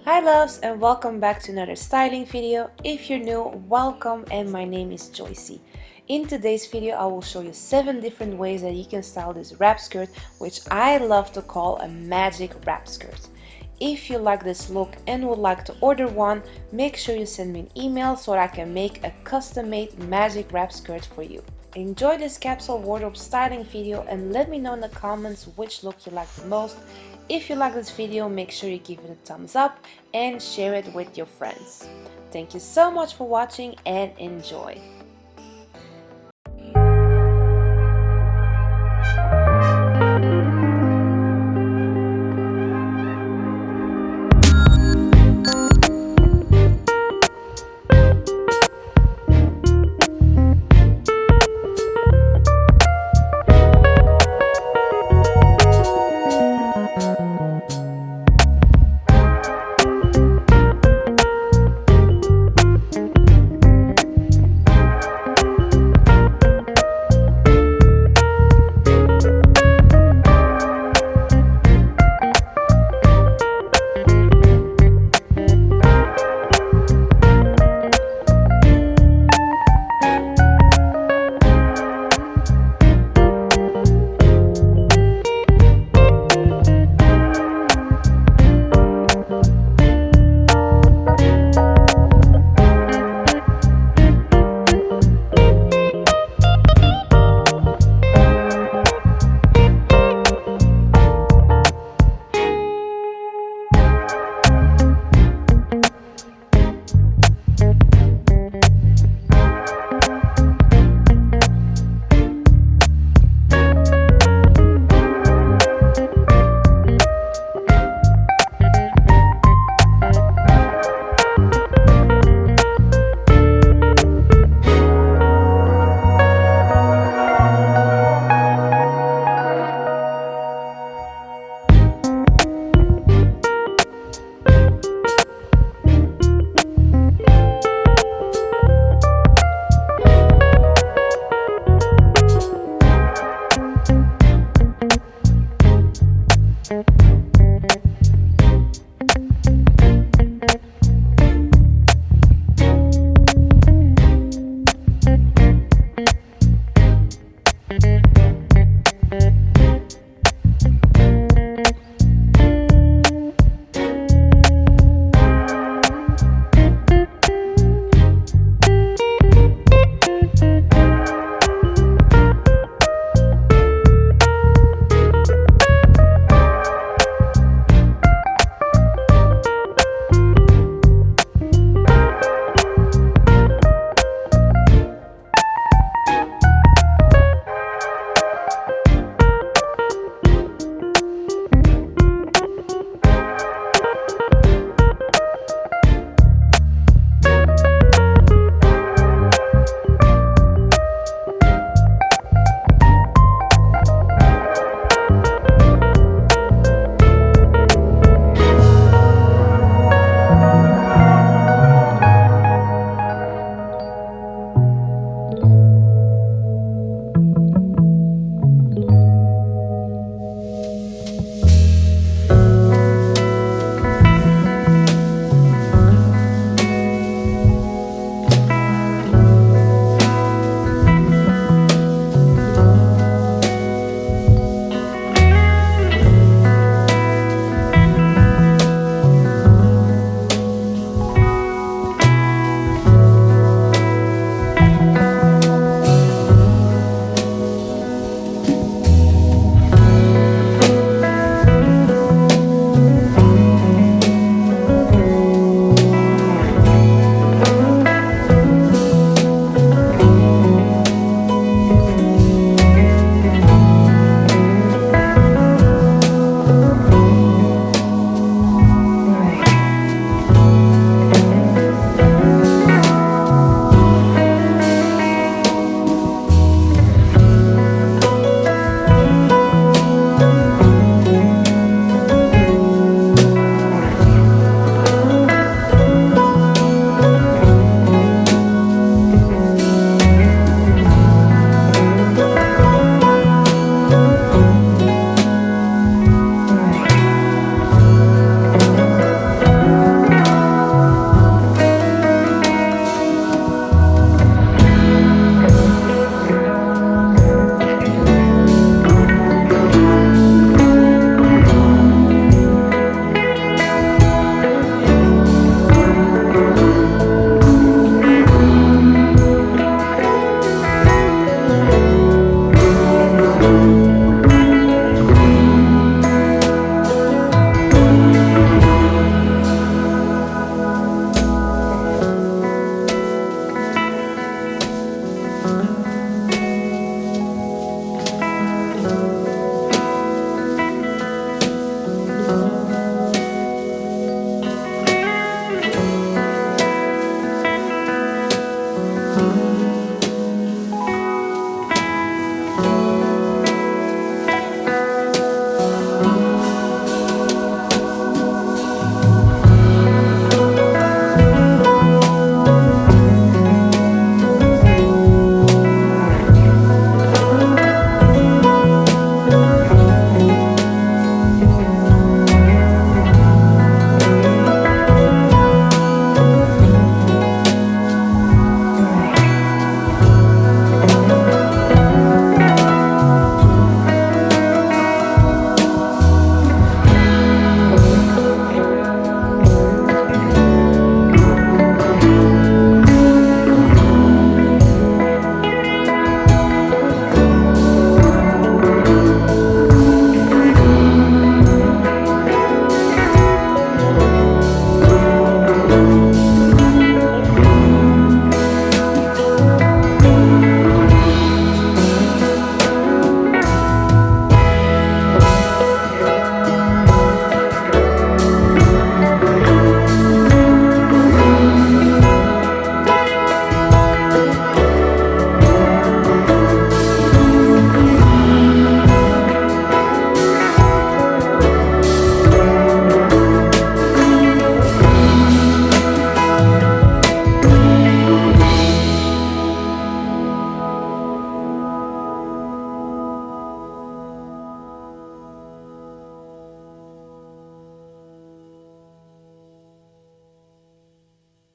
Hi loves, and welcome back to another styling video. If you're new, welcome, and my name is Joycy. In today's video I will show you 7 different ways that you can style this wrap skirt, which I love to call a magic wrap skirt. If you like this look and would like to order one, make sure you send me an email so that I can make a custom-made magic wrap skirt for you. Enjoy this capsule wardrobe styling video and let me know in the comments which look you like the most. If you like this video, make sure you give it a thumbs up and share it with your friends. Thank you so much for watching and enjoy!